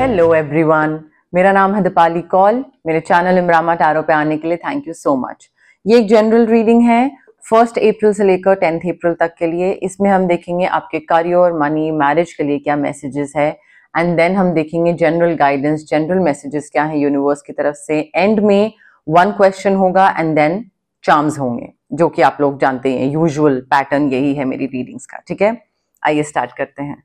Hello everyone, मेरा नाम है दीपाली कौल। मेरे चैनल इमरामा टैरो पे आने के लिए थैंक यू सो मच। ये एक जनरल रीडिंग है 1 अप्रैल से लेकर 10 अप्रैल तक के लिए। इसमें हम देखेंगे आपके करियर, मनी, मैरिज के लिए क्या मैसेजेस है, एंड देन हम देखेंगे जनरल गाइडेंस, जनरल मैसेजेस क्या है यूनिवर्स की तरफ से। एंड में 1 क्वेश्चन होगा एंड देन चार्म्स होंगे, जो कि आप लोग जानते हैं, यूजुअल पैटर्न यही है मेरी रीडिंग्स का। ठीक है, आइए स्टार्ट करते हैं।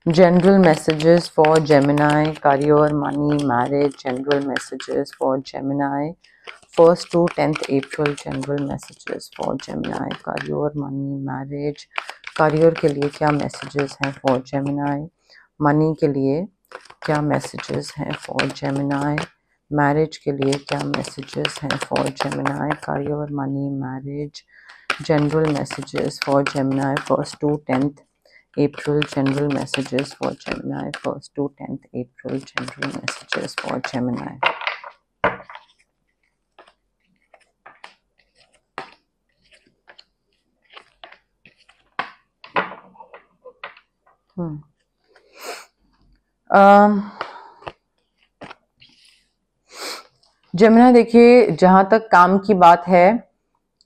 General messages for Gemini, career, money, marriage. General messages for Gemini, 1st to 10th April. General messages for Gemini, career, money, marriage. career के लिए क्या messages हैं for Gemini? money के लिए क्या messages हैं for Gemini? marriage के लिए क्या messages हैं for Gemini? career, money, marriage. general messages for Gemini, 1st to 10th April. General messages for Gemini, 1st to 10th April. General messages for Gemini. Gemini, देखिए जहां तक काम की बात है,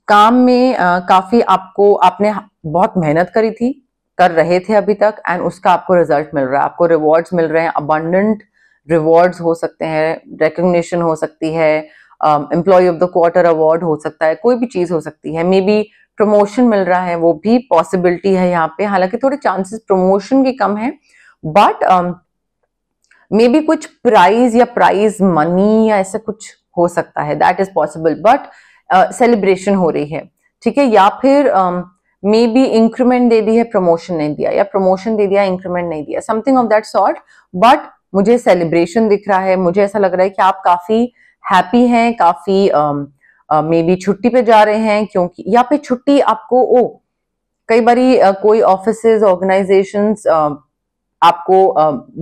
काम में काफी आपने बहुत मेहनत करी थी, कर रहे थे अभी तक, एंड उसका आपको रिजल्ट मिल रहा है, आपको रिवॉर्ड्स मिल रहे हैं। अबंडेंट रिवॉर्ड्स हो सकते हैं, रिकग्निशन हो सकती है, employee of the quarter award हो सकता है, कोई भी चीज हो सकती है। मे बी प्रमोशन मिल रहा है, वो भी पॉसिबिलिटी है यहाँ पे। हालांकि थोड़े चांसेस प्रमोशन के कम है, बट मे बी कुछ प्राइज या प्राइज मनी या ऐसा कुछ हो सकता है, that is possible. But celebration हो रही है, ठीक है, या फिर मे बी इंक्रीमेंट दे दी है, प्रमोशन नहीं दिया, या प्रमोशन दे दिया, इंक्रीमेंट नहीं दिया, something of that sort. But मुझे सेलिब्रेशन दिख रहा है, मुझे ऐसा लग रहा है कि आप काफी हैप्पी हैं, काफी मे बी छुट्टी पे जा रहे हैं, क्योंकि या पे छुट्टी आपको कई बारी कोई ऑफिसेज, ऑर्गेनाइजेशंस आपको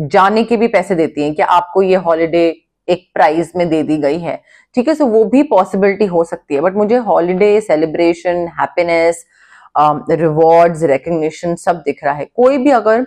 जाने के भी पैसे देती हैं कि आपको ये हॉलिडे एक प्राइज में दे दी गई है, ठीक है। सो वो भी पॉसिबिलिटी हो सकती है, बट मुझे holiday, celebration, happiness, rewards, recognition सब दिख रहा है। कोई भी अगर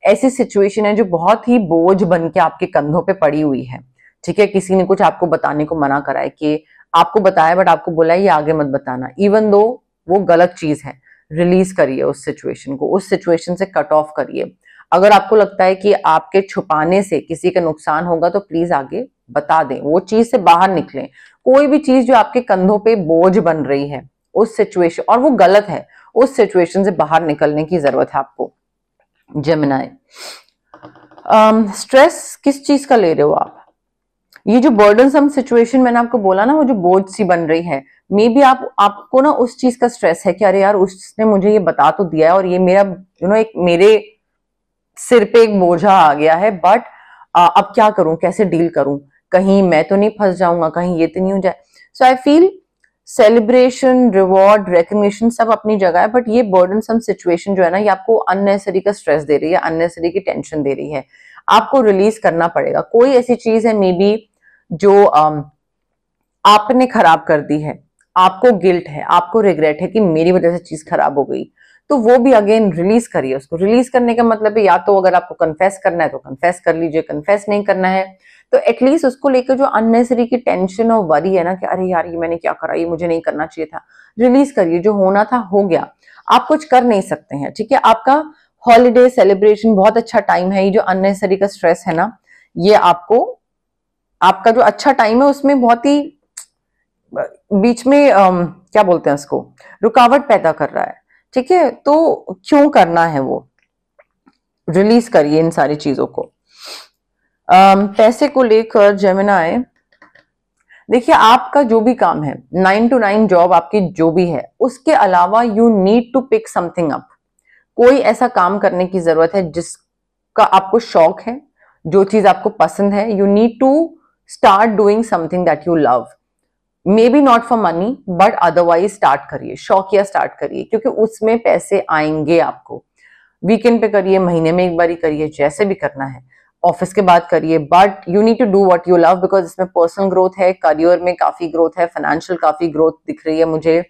ऐसी सिचुएशन है जो बहुत ही बोझ बन के आपके कंधों पे पड़ी हुई है, ठीक है, किसी ने कुछ आपको बताने को मना करा है, कि आपको बताया बट आपको बोला है ये आगे मत बताना, इवन दो वो गलत चीज है, रिलीज करिए उस सिचुएशन को, उस सिचुएशन से कट ऑफ करिए। अगर आपको लगता है कि आपके छुपाने से किसी का नुकसान होगा तो प्लीज आगे बता दें, वो चीज से बाहर निकलें। कोई भी चीज जो आपके कंधों पे बोझ बन रही है उस सिचुएशन, और वो गलत है, उस सिचुएशन से बाहर निकलने की जरूरत है आपको। जेमिनाई, स्ट्रेस किस चीज का ले रहे हो आप? ये जो बर्डनसम सिचुएशन मैंने आपको बोला ना, वो जो बोझ सी बन रही है, मे बी आपको ना उस चीज का स्ट्रेस है कि अरे यार उसने मुझे ये बता तो दिया है और ये मेरा एक मेरे सिर पे एक बोझा आ गया है, बट अब क्या करूं, कैसे डील करूं, कहीं मैं तो नहीं फंस जाऊंगा, कहीं ये तो नहीं हो जाए। So I feel celebration, reward, recognition सब अपनी जगह है, बट ये बर्डनसम सिचुएशन जो है ना, ये आपको अननेसेसरी का स्ट्रेस दे रही है, अननेसेसरी की टेंशन दे रही है, आपको रिलीज करना पड़ेगा। कोई ऐसी चीज है मे बी जो आपने खराब कर दी है, आपको गिल्ट है, आपको रिग्रेट है कि मेरी वजह से चीज खराब हो गई, तो वो भी अगेन रिलीज करिए उसको। रिलीज करने का मतलब है, या तो अगर आपको कन्फेस करना है तो कन्फेस कर लीजिए, कन्फेस नहीं करना है तो एटलीस्ट उसको लेकर जो अननेसेसरी की टेंशन और वरी है ना कि अरे यार ये मैंने क्या करा, ये मुझे नहीं करना चाहिए था, रिलीज करिए। जो होना था हो गया, आप कुछ कर नहीं सकते हैं, ठीक है। आपका हॉलीडे, सेलिब्रेशन बहुत अच्छा टाइम है। ये जो अननेसेसरी का स्ट्रेस है ना, ये आपका जो अच्छा टाइम है उसमें बहुत ही बीच में क्या बोलते हैं उसको, रुकावट पैदा कर रहा है, ठीक है। तो क्यों करना है, वो रिलीज करिए इन सारी चीजों को। पैसे को लेकर जेमिनाई, देखिए आपका जो भी काम है, 9 to 9 जॉब आपकी जो भी है, उसके अलावा you need to pick something up. कोई ऐसा काम करने की जरूरत है जिसका आपको शौक है, जो चीज आपको पसंद है। You need to start doing something that you love, maybe not for money but otherwise start करिए, शौकिया स्टार्ट करिए, क्योंकि उसमें पैसे आएंगे आपको। वीकेंड पे करिए, महीने में एक बार ही करिए, जैसे भी करना है, ऑफिस के बाद करिए, but you need to do what you love, because इसमें पर्सनल ग्रोथ है, करियर में काफी ग्रोथ है, फाइनेंशियल काफी ग्रोथ दिख रही है मुझे।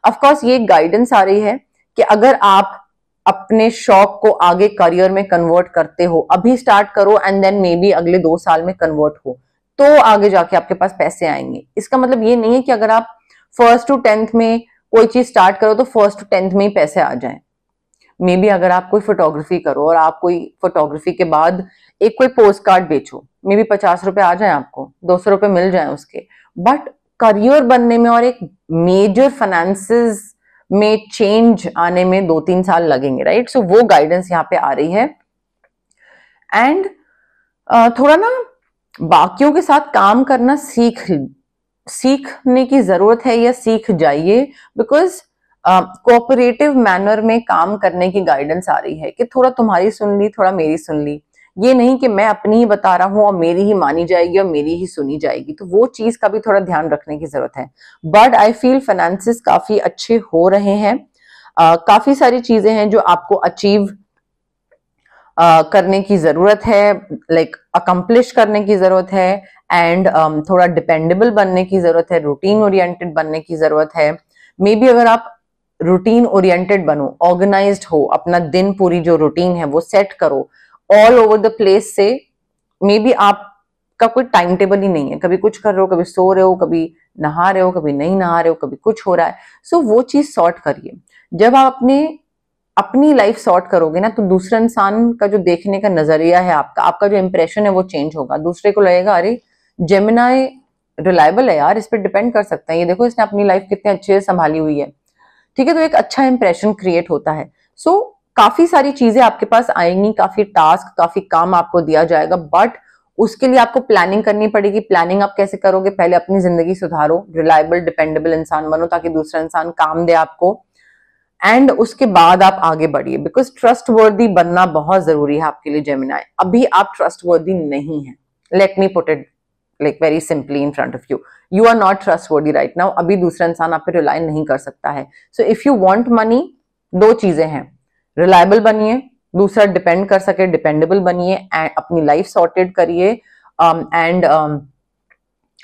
ऑफकोर्स ये गाइडेंस आ रही है कि अगर आप अपने शौक को आगे करियर में कन्वर्ट करते हो, अभी स्टार्ट करो एंड देन मे बी अगले 2 साल में कन्वर्ट हो, तो आगे जाके आपके पास पैसे आएंगे। इसका मतलब ये नहीं है कि अगर आप 1st to 10th में कोई चीज स्टार्ट करो तो 1st to 10th में ही पैसे आ जाएं। मे बी अगर आप कोई फोटोग्राफी करो और आप कोई फोटोग्राफी के बाद एक कोई पोस्ट कार्ड बेचो, मे बी 50 रुपए आ जाए, आपको 200 रुपए मिल जाए उसके, बट करियर बनने में और एक मेजर फाइनेंसेस में चेंज आने में 2-3 साल लगेंगे, राइट। सो वो गाइडेंस यहाँ पे आ रही है। एंड थोड़ा ना बाकियों के साथ काम करना सीखने की जरूरत है, या सीख जाइए, बिकॉज कोऑपरेटिव मैनर में काम करने की गाइडेंस आ रही है कि थोड़ा तुम्हारी सुन ली, थोड़ा मेरी सुन ली, ये नहीं कि मैं अपनी ही बता रहा हूं और मेरी ही मानी जाएगी और मेरी ही सुनी जाएगी, तो वो चीज का भी थोड़ा ध्यान रखने की जरूरत है। बट आई फील फाइनेंसेस काफी अच्छे हो रहे हैं। काफी सारी चीजें हैं जो आपको अचीव करने की जरूरत है, लाइक अकम्प्लिश करने की जरूरत है, एंड थोड़ा डिपेंडेबल बनने की जरूरत है, रूटीन ओरिएंटेड बनने की जरूरत है। मे बी अगर आप रूटीन ओरिएंटेड बनो, ऑर्गेनाइज्ड हो, अपना दिन पूरी जो रूटीन है वो सेट करो ऑल ओवर द प्लेस से, मे बी आपका कोई टाइम टेबल ही नहीं है, कभी कुछ कर रहे हो, कभी सो रहे हो, कभी नहा रहे हो, कभी नहीं नहा रहे हो, कभी कुछ हो रहा है। सो वो चीज सॉर्ट करिए। जब आप अपनी लाइफ सॉर्ट करोगे ना, तो दूसरे इंसान का जो देखने का नजरिया है, आपका जो इंप्रेशन है वो चेंज होगा। दूसरे को लगेगा अरे जेमिनाई रिलायबल है यार, इस पर डिपेंड कर सकते हैं, ये देखो इसने अपनी लाइफ कितने अच्छे से संभाली हुई है, ठीक है। तो एक अच्छा इंप्रेशन क्रिएट होता है। सो काफी सारी चीजें आपके पास आएंगी, काफी टास्क, काफी काम आपको दिया जाएगा, बट उसके लिए आपको प्लानिंग करनी पड़ेगी। प्लानिंग आप कैसे करोगे? पहले अपनी जिंदगी सुधारो, रिलायबल डिपेंडेबल इंसान बनो ताकि दूसरा इंसान काम दे आपको, एंड उसके बाद आप आगे बढ़िए, बिकॉज ट्रस्ट वर्दी बनना बहुत जरूरी है आपके लिए जेमिनाई। अभी आप ट्रस्ट वर्दी नहीं है, let me put it like very simply in front of you are not trustworthy right now. अभी दूसरा इंसान आप पे रिलाई नहीं कर सकता है। So if you want money, 2 चीजें हैं, रिलायबल बनिए, दूसरा डिपेंड कर सके, डिपेंडेबल बनिए, एंड अपनी लाइफ सॉर्टेड करिए, एंड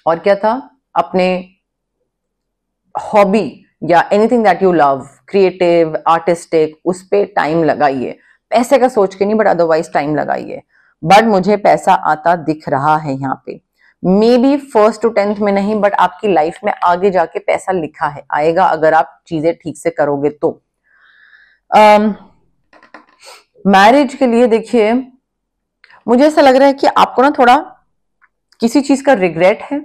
और क्या था, अपने हॉबी या anything that you love, creative, artistic, उस पे टाइम लगाइए। पैसे का सोच के नहीं, बट अदरवाइज टाइम लगाइए। बट मुझे पैसा आता दिख रहा है यहाँ पे, may be 1st to 10th में नहीं, बट आपकी लाइफ में आगे जाके पैसा लिखा है, आएगा अगर आप चीजें ठीक से करोगे तो। मैरिज के लिए देखिए, मुझे ऐसा लग रहा है कि आपको ना थोड़ा किसी चीज का रिग्रेट है।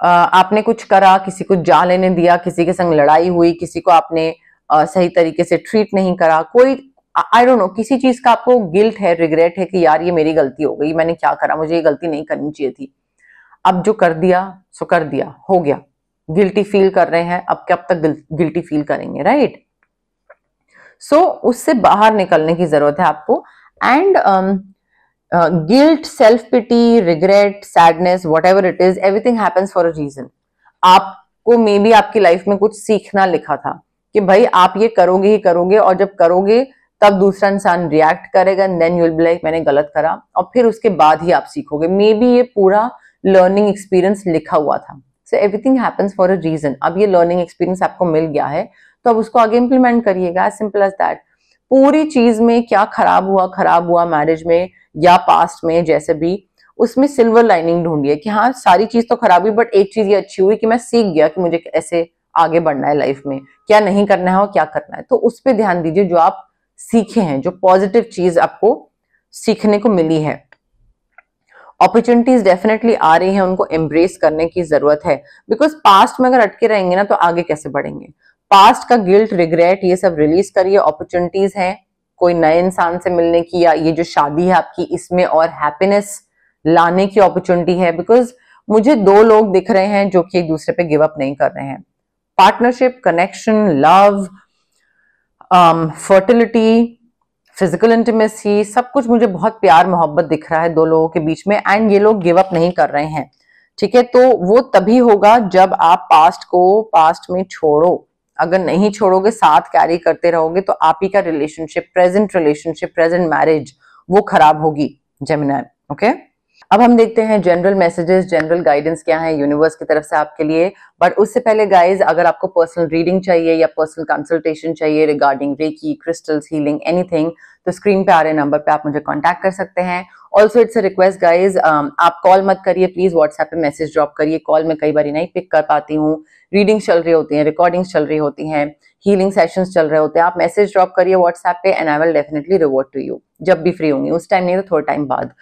आपने कुछ करा, किसी को जा लेने दिया, किसी के संग लड़ाई हुई, किसी को आपने सही तरीके से ट्रीट नहीं करा, कोई आई डोंट नो, किसी चीज का आपको गिल्ट है, रिग्रेट है कि यार ये मेरी गलती हो गई, मैंने क्या करा, मुझे ये गलती नहीं करनी चाहिए थी। अब जो कर दिया सो कर दिया, हो गया। गिल्टी फील कर रहे हैं, अब कब तक गिल्टी फील करेंगे, राइट। सो उससे बाहर निकलने की जरूरत है आपको। And guilt, self pity, regret, sadness, whatever it is, everything happens for a reason. आपको मे बी आपकी लाइफ में कुछ सीखना लिखा था कि भाई आप ये करोगे ही करोगे, और जब करोगे तब दूसरा इंसान रिएक्ट करेगा, and then you will be like मैंने गलत करा, और फिर उसके बाद ही आप सीखोगे। मे बी ये पूरा लर्निंग एक्सपीरियंस लिखा हुआ था। So everything happens for a reason. अब ये लर्निंग एक्सपीरियंस आपको मिल गया है, तो अब उसको आगे इंप्लीमेंट करिएगा, एज सिंपल एज दैट। पूरी चीज में क्या खराब हुआ मैरिज में या पास्ट में, जैसे भी, उसमें सिल्वर लाइनिंग ढूंढिए कि हाँ सारी चीज तो खराब हुई, बट एक चीज ये अच्छी हुई कि मैं सीख गया कि मुझे ऐसे आगे बढ़ना है लाइफ में, क्या नहीं करना है और क्या करना है। तो उस पर ध्यान दीजिए, जो आप सीखे हैं, जो पॉजिटिव चीज आपको सीखने को मिली है। अपॉर्चुनिटीज डेफिनेटली आ रही हैं, उनको एम्ब्रेस करने की जरूरत है, बिकॉज पास्ट में अगर अटके रहेंगे ना तो आगे कैसे बढ़ेंगे। पास्ट का गिल्ट, रिग्रेट, ये सब रिलीज करिए। अपॉर्चुनिटीज हैं कोई नए इंसान से मिलने की, या ये जो शादी है आपकी, इसमें और हैप्पीनेस लाने की अपॉर्चुनिटी है, बिकॉज मुझे 2 लोग दिख रहे हैं जो कि एक दूसरे पे गिव अप नहीं कर रहे हैं। Partnership, connection, love, fertility, physical intimacy, सब कुछ मुझे बहुत प्यार मोहब्बत दिख रहा है 2 लोगों के बीच में, एंड ये लोग गिव अप नहीं कर रहे हैं, ठीक है। तो वो तभी होगा जब आप पास्ट को पास्ट में छोड़ो। अगर नहीं छोड़ोगे, साथ कैरी करते रहोगे, तो आप ही का रिलेशनशिप, प्रेजेंट मैरिज, वो खराब होगी जेमिनी, ओके। अब हम देखते हैं जनरल मैसेजेस, जनरल गाइडेंस क्या है यूनिवर्स की तरफ से आपके लिए। बट उससे पहले गाइज, अगर आपको पर्सनल रीडिंग चाहिए या पर्सनल कंसल्टेशन चाहिए regarding reiki, crystals, healing, anything, तो स्क्रीन पे आ रहे नंबर पे आप मुझे कांटेक्ट कर सकते हैं। Also it's a request guys, आप कॉल मत करिए प्लीज, व्हाट्सएप पे मैसेज ड्रॉप करिए। कॉल में कई बार नहीं पिक कर पाती हूँ, रीडिंग्स चल रही होती हैं, रिकॉर्डिंग्स चल रही होती हैं, हीलिंग सेशंस चल रहे होते हैं। आप मैसेज ड्रॉप करिए व्हाट्सएप पे and I will definitely revert to you जब भी फ्री होंगी, उस टाइम नहीं तो थोड़ा टाइम बाद।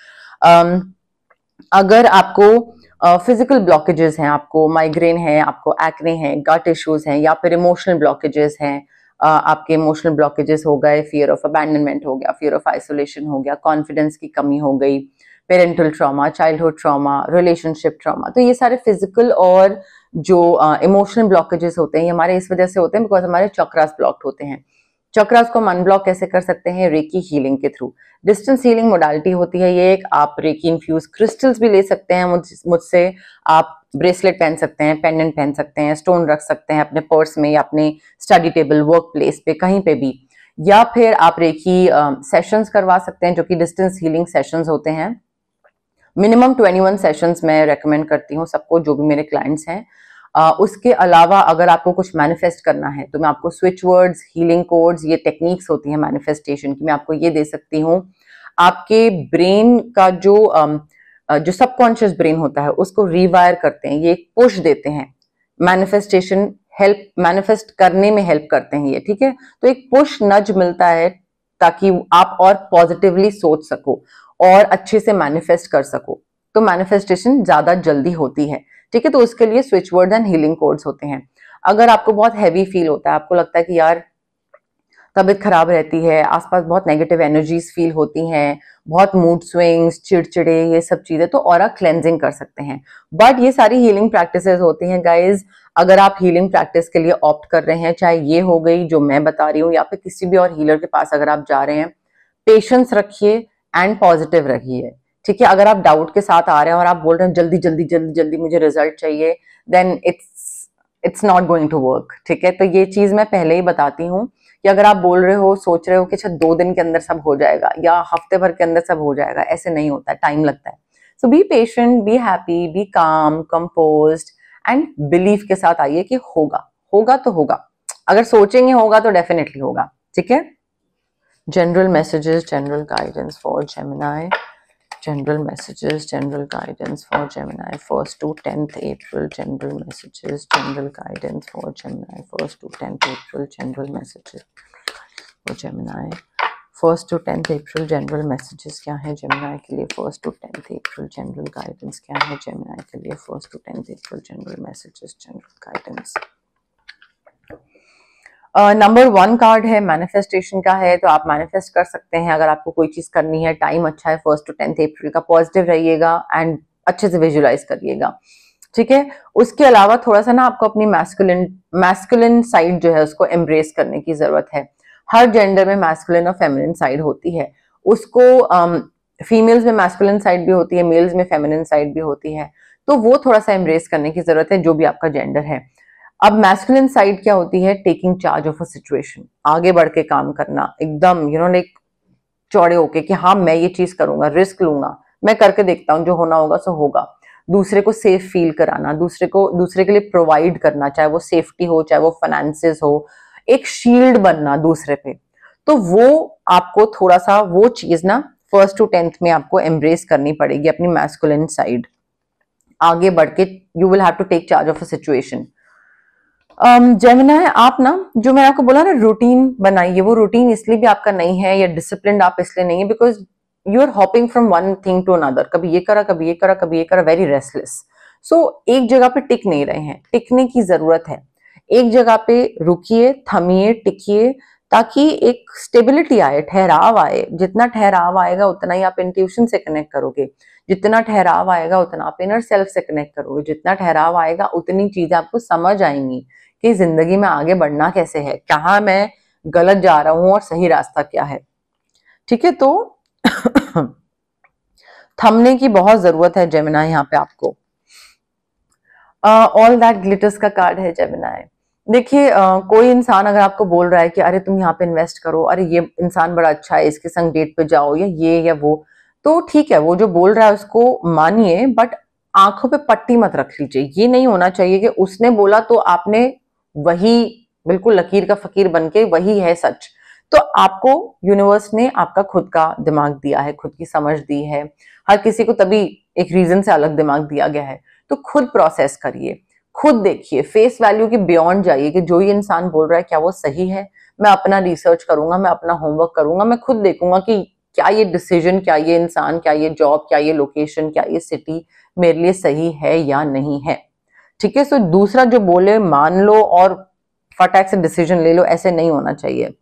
अगर आपको फिजिकल ब्लॉकेजेस हैं, आपको माइग्रेन है, आपको एक्ने है, गट इश्यूज हैं, या फिर इमोशनल ब्लॉकेजेस हैं, आपके इमोशनल ब्लॉकेजेस हो गए, फियर ऑफ अबैंडनमेंट हो गया, फियर ऑफ आइसोलेशन हो गया, कॉन्फिडेंस की कमी हो गई, parental trauma, childhood trauma, relationship trauma, तो ये सारे फिजिकल और जो इमोशनल ब्लॉकेजेस होते हैं ये हमारे इस वजह से होते हैं बिकॉज हमारे चक्रास ब्लॉक्ड होते हैं। चक्रास को हम अनब्लॉक कैसे कर सकते हैं? रेकी हीलिंग के थ्रू। डिस्टेंस हीलिंग मोडालिटी होती है ये एक। आप रेकी इन्फ्यूज क्रिस्टल्स भी ले सकते हैं मुझसे। आप ब्रेसलेट पहन सकते हैं, पेंडेंट पहन सकते हैं, स्टोन रख सकते हैं अपने पर्स में या अपने स्टडी टेबल, वर्क प्लेस पे, कहीं पे भी। या फिर आप रेकी सेशंस करवा सकते हैं जो कि डिस्टेंस हीलिंग सेशंस होते हैं। मिनिमम 21 सेशंस मैं रेकमेंड करती हूँ सबको, जो भी मेरे क्लाइंट्स हैं। उसके अलावा अगर आपको कुछ मैनिफेस्ट करना है तो मैं आपको स्विच वर्ड्स, हीलिंग कोड्स, ये टेक्निक्स होती हैं मैनिफेस्टेशन की, मैं आपको ये दे सकती हूँ। आपके ब्रेन का जो सबकॉन्शियस ब्रेन होता है उसको रिवायर करते हैं, ये एक पुश देते हैं। मैनिफेस्टेशन हेल्प, मैनिफेस्ट करने में हेल्प करते हैं ये, ठीक है। तो एक पुश नज मिलता है ताकि आप और पॉजिटिवली सोच सको और अच्छे से मैनिफेस्ट कर सको, तो मैनिफेस्टेशन ज्यादा जल्दी होती है, ठीक है। तो उसके लिए switch word and healing codes होते हैं। अगर आपको बहुत हैवी फील होता है, आपको लगता है कि यार तबीयत खराब रहती है, आसपास बहुत नेगेटिव एनर्जीज फील होती हैं, बहुत मूड स्विंग्स, चिड़चिड़े, ये सब चीजें, तो ऑरा क्लेंजिंग कर सकते हैं। बट ये सारी हीलिंग प्रैक्टिसेस होती हैं गाइज। अगर आप हीलिंग प्रैक्टिस के लिए ऑप्ट कर रहे हैं, चाहे ये हो गई जो मैं बता रही हूँ या फिर किसी भी और हीलर के पास अगर आप जा रहे हैं, पेशेंस रखिए एंड पॉजिटिव रहिए, ठीक है। अगर आप डाउट के साथ आ रहे हैं और आप बोल रहे हैं जल्दी जल्दी जल्दी जल्दी मुझे रिजल्ट चाहिए, then it's not going to work, ठीक है। तो ये चीज मैं पहले ही बताती हूँ कि अगर आप बोल रहे हो, सोच रहे हो कि अच्छा 2 दिन के अंदर सब हो जाएगा या हफ्ते भर के अंदर सब हो जाएगा, ऐसे नहीं होता है, टाइम लगता है। So be patient, be happy, be calm, composed and believe के साथ आइए कि होगा, होगा तो होगा। अगर सोचेंगे होगा तो डेफिनेटली होगा, ठीक है। General messages, general guidance for Gemini. General messages, general guidance for Gemini. 1st to 10th April. General messages, general guidance for Gemini. 1st to 10th April. General messages for Gemini. 1st to 10th April. General messages क्या है Gemini के लिए? 1st to 10th April. General guidance क्या है Gemini के लिए? 1st to 10th April. General messages, general guidance. Number 1 card है manifestation का है, तो आप मैनिफेस्ट कर सकते हैं अगर आपको कोई चीज करनी है। टाइम अच्छा है 1st to 10th अप्रैल का, पॉजिटिव रहिएगा एंड अच्छे से विजुलाइज करिएगा, ठीक है। उसके अलावा थोड़ा सा ना आपको अपनी मैस्कुलिन साइड जो है उसको एम्ब्रेस करने की जरूरत है। हर जेंडर में मैस्कुलिन और फेमिनिन साइड होती है, उसको फीमेल्स में मैस्कुलिन साइड भी होती है, मेल्स में फेमिनिन साइड भी होती है, तो वो थोड़ा सा एम्ब्रेस करने की जरूरत है जो भी आपका जेंडर है। अब मैस्कुलिन साइड क्या होती है? Taking charge of a situation, आगे बढ़ के काम करना, एकदम लाइक चौड़े होके कि हाँ मैं ये चीज करूंगा, रिस्क लूंगा, मैं करके देखता हूँ, जो होना होगा सो होगा। दूसरे को सेफ फील कराना, दूसरे के लिए प्रोवाइड करना, चाहे वो सेफ्टी हो, चाहे वो फाइनेंसेस हो, एक शील्ड बनना दूसरे पे। तो वो आपको थोड़ा सा वो चीज ना 1st to 10th में आपको एम्ब्रेस करनी पड़ेगी, अपनी मैस्कुलिन साइड। आगे बढ़ के you will have to take charge of a situation. Gemini, आप ना जो मैंने आपको बोला ना रूटीन बनाइए, वो रूटीन इसलिए भी आपका नहीं है या डिसिप्लिन आप इसलिए नहीं है because you are hopping from one thing to another, कभी ये करा कभी ये करा कभी ये करा, वेरी रेस्टलेस। सो एक जगह पे टिक नहीं रहे हैं, टिकने की जरूरत है। एक जगह पे रुकिए, थमिए, टिकिए, ताकि एक स्टेबिलिटी आए, ठहराव आए। जितना ठहराव आएगा उतना ही आप इंट्यूशन से कनेक्ट करोगे, जितना ठहराव आएगा उतना आप इनर सेल्फ से कनेक्ट करोगे, जितना ठहराव आएगा उतनी चीजें आपको समझ आएंगी कि जिंदगी में आगे बढ़ना कैसे है, कहाँ मैं गलत जा रहा हूं और सही रास्ता क्या है, ठीक है। तो थमने की बहुत जरूरत है जेमिनी यहाँ पे आपको। ऑल दैट ग्लिटर्स का कार्ड है जेमिनी। देखिए कोई इंसान अगर आपको बोल रहा है कि अरे तुम यहाँ पे इन्वेस्ट करो, अरे ये इंसान बड़ा अच्छा है, इसके संग डेट पे जाओ, या ये या वो, तो ठीक है, वो जो बोल रहा है उसको मानिए, बट आंखों पे पट्टी मत रख लीजिए। ये नहीं होना चाहिए कि उसने बोला तो आपने वही बिल्कुल लकीर का फकीर बनके वही है सच। तो आपको यूनिवर्स ने आपका खुद का दिमाग दिया है, खुद की समझ दी है। हर किसी को तभी एक रीजन से अलग दिमाग दिया गया है। तो खुद प्रोसेस करिए, खुद देखिए, फेस वैल्यू के बियॉन्ड जाइए कि जो ये इंसान बोल रहा है क्या वो सही है। मैं अपना रिसर्च करूंगा, मैं अपना होमवर्क करूंगा, मैं खुद देखूंगा कि क्या ये डिसीजन, क्या ये इंसान, क्या ये जॉब, क्या ये लोकेशन, क्या ये सिटी मेरे लिए सही है या नहीं है। ठीक है, सो दूसरा जो बोले मान लो और फटाक से डिसीजन ले लो, ऐसे नहीं होना चाहिए।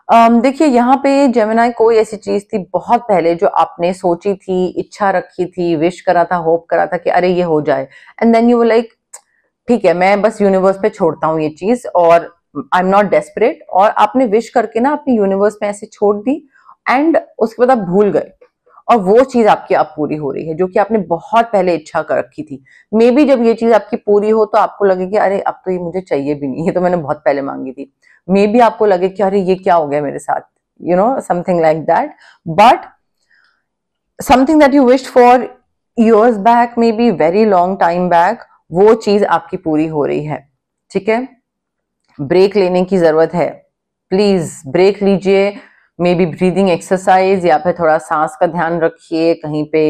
देखिए यहाँ पे जेमिनाई कोई ऐसी चीज थी बहुत पहले जो आपने सोची थी, इच्छा रखी थी, विश करा था, होप करा था कि अरे ये हो जाए, एंड देन यू लाइक ठीक है मैं बस यूनिवर्स पे छोड़ता हूँ ये चीज और आई एम नॉट डेस्परेट, और आपने विश करके ना अपनी यूनिवर्स में ऐसे छोड़ दी एंड उसके बाद आप भूल गए और वो चीज आपकी अब पूरी हो रही है जो कि आपने बहुत पहले इच्छा कर रखी थी। मे बी जब ये चीज आपकी पूरी हो तो आपको लगे कि अरे अब तो ये मुझे चाहिए भी नहीं, ये तो मैंने बहुत पहले मांगी थी। मे बी आपको लगे कि अरे ये क्या हो गया मेरे साथ, you know something like that, but something that you wished for years back, may be very long time back, वो चीज आपकी पूरी हो रही है। ठीक है, ब्रेक लेने की जरूरत है, प्लीज ब्रेक लीजिए। मे बी ब्रीदिंग एक्सरसाइज या फिर थोड़ा सांस का ध्यान रखिए, कहीं पे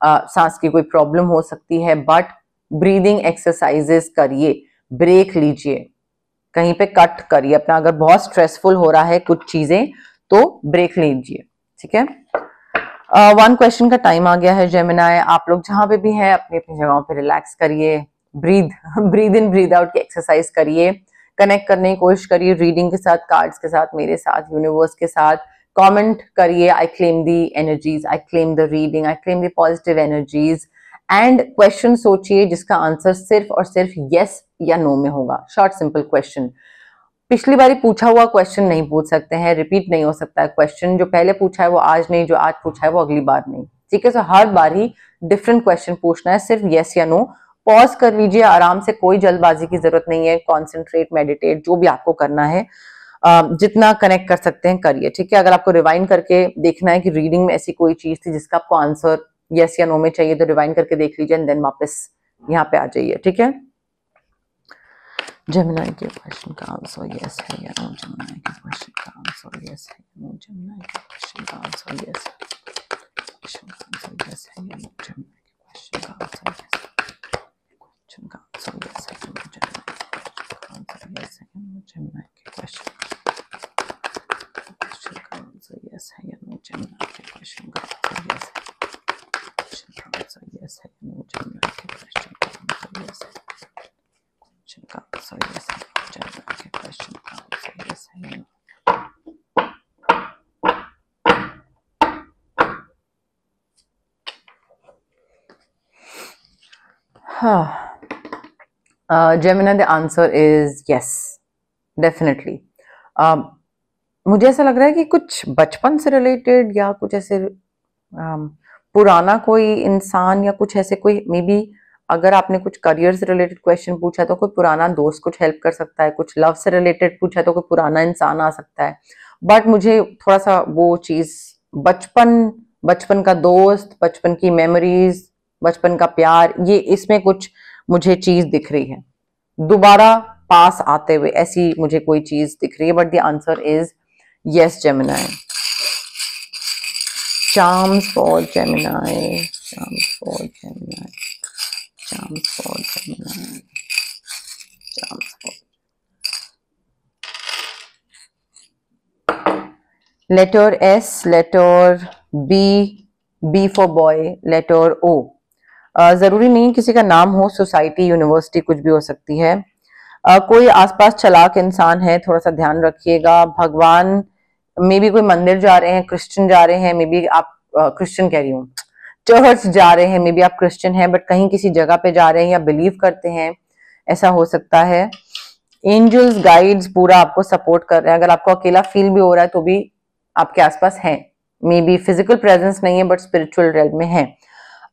सांस की कोई प्रॉब्लम हो सकती है, बट ब्रीदिंग एक्सरसाइजेस करिए, ब्रेक लीजिए, कहीं पे कट करिए अपना। अगर बहुत स्ट्रेसफुल हो रहा है कुछ चीजें तो ब्रेक लीजिए। ठीक है, 1 क्वेश्चन का टाइम आ गया है जेमिनाई। आप लोग जहां पे भी हैं अपनी अपनी जगहों पे रिलैक्स करिए, ब्रीद इन ब्रीद आउट की एक्सरसाइज करिए, कनेक्ट करने की कोशिश करिए रीडिंग के साथ, कार्ड्स के साथ, मेरे साथ, यूनिवर्स के साथ। कमेंट करिए I claim the energies, I claim the reading, I claim the positive energies, and question सोचिए जिसका आंसर सिर्फ और सिर्फ यस या नो में होगा। शॉर्ट सिंपल क्वेश्चन, पिछली बारी पूछा हुआ क्वेश्चन नहीं पूछ सकते हैं, रिपीट नहीं हो सकता है क्वेश्चन। जो पहले पूछा है वो आज नहीं, जो आज पूछा है वो अगली बार नहीं। ठीक है, सो हर बारी डिफरेंट क्वेश्चन पूछना है, सिर्फ यस या नो। पॉज कर लीजिए आराम से, कोई जल्दबाजी की जरूरत नहीं है। कॉन्सेंट्रेट, मेडिटेट, जो भी आपको करना है, जितना कनेक्ट कर सकते हैं करिए। ठीक है, अगर आपको रिवाइंड करके देखना है कि रीडिंग में ऐसी कोई चीज थी जिसका आपको आंसर यस या नो में चाहिए, तो रिवाइंड करके देख लीजिए एंड देन वापस यहाँ पे आ जाइए। ठीक है, जेमिनाई के क्वेश्चन का आंसर यस है या नो, जेमिनाई के क्वेश्चन का आंसर यस है या नो, जेमिनाई के क्वेश्चन का आंसर यस है, क्वेश्चन का आंसर यस है या नो, जेमिनाई के क्वेश्चन का आंसर यस है, क्वेश्चन का आंसर यस है या नो, जेमिनाई के आंसर यस है या नो, जेमिनाई के क्वेश्चन का आंसर यस है या नो, जेमिनाई के क्वेश्चन का आंसर यस है, क्वेश्चन का आंसर यस है या नो, जेमिनाई के क्वेश्चन का आंसर यस है, क्वेश्चन का आंसर यस है, जेमिनाई के क्वेश्चन का आंसर यस है। Gemini the answer is yes, definitely. मुझे ऐसा लग रहा है कि कुछ बचपन से रिलेटेड या कुछ ऐसे पुराना कोई इंसान या कुछ ऐसे कोई, मे बी अगर आपने कुछ करियर से रिलेटेड क्वेश्चन पूछा तो कोई पुराना दोस्त कुछ हेल्प कर सकता है, कुछ लव से रिलेटेड पूछा तो कोई पुराना इंसान आ सकता है। बट मुझे थोड़ा सा वो चीज बचपन का दोस्त, बचपन की मेमोरीज, बचपन का प्यार, ये इसमें कुछ मुझे चीज दिख रही है दोबारा पास आते हुए, ऐसी मुझे कोई चीज दिख रही है। But the answer is yes Gemini. Charms for Gemini, charms for Gemini, charms for Gemini, charms for. Letter S, letter B, B for boy, letter O. जरूरी नहीं किसी का नाम हो, सोसाइटी, यूनिवर्सिटी, कुछ भी हो सकती है। कोई आसपास चालाक इंसान है, थोड़ा सा ध्यान रखिएगा। भगवान, मे बी कोई मंदिर जा रहे हैं, क्रिश्चियन जा रहे हैं, मे बी आप क्रिश्चियन कह रही हूँ, चर्च जा रहे हैं, मे बी आप क्रिश्चियन हैं बट कहीं किसी जगह पे जा रहे हैं या बिलीव करते हैं, ऐसा हो सकता है। एंजल्स, गाइड्स पूरा आपको सपोर्ट कर रहे हैं। अगर आपको अकेला फील भी हो रहा है तो भी आपके आसपास हैं, मे बी फिजिकल प्रेजेंस नहीं है बट स्पिरिचुअल रेल्म में है।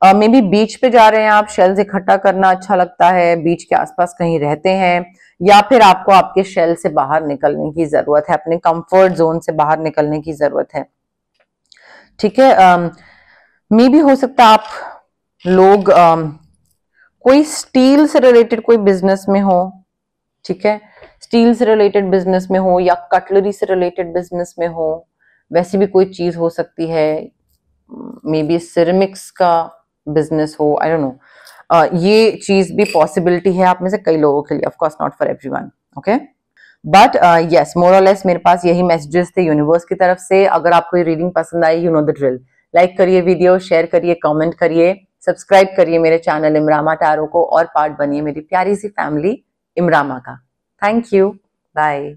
मे बी बीच पे जा रहे हैं आप, शेल्स इकट्ठा करना अच्छा लगता है, बीच के आसपास कहीं रहते हैं, या फिर आपको आपके शेल से बाहर निकलने की जरूरत है, अपने कंफर्ट जोन से बाहर निकलने की जरूरत है। ठीक है। मे भी हो सकता है आप लोग कोई स्टील से रिलेटेड कोई बिजनेस में हो, ठीक है, स्टील से रिलेटेड बिजनेस में हो या कटलरी से रिलेटेड बिजनेस में हो, वैसी भी कोई चीज हो सकती है। मे बी सिरेमिक्स का बिजनेस हो, आई डोंट नो। ये चीज भी पॉसिबिलिटी है आप में से कई लोगों के लिए, of course not for everyone, okay. But yes, more और लेस मेरे पास यही मैसेजेस थे यूनिवर्स की तरफ से। अगर आपको ये रीडिंग पसंद आई, you know the drill, like करिए वीडियो, शेयर करिए, कमेंट करिए, सब्सक्राइब करिए मेरे चैनल इमरामा टैरो को और पार्ट बनिए मेरी प्यारी सी फैमिली इमरामा का। Thank you, bye.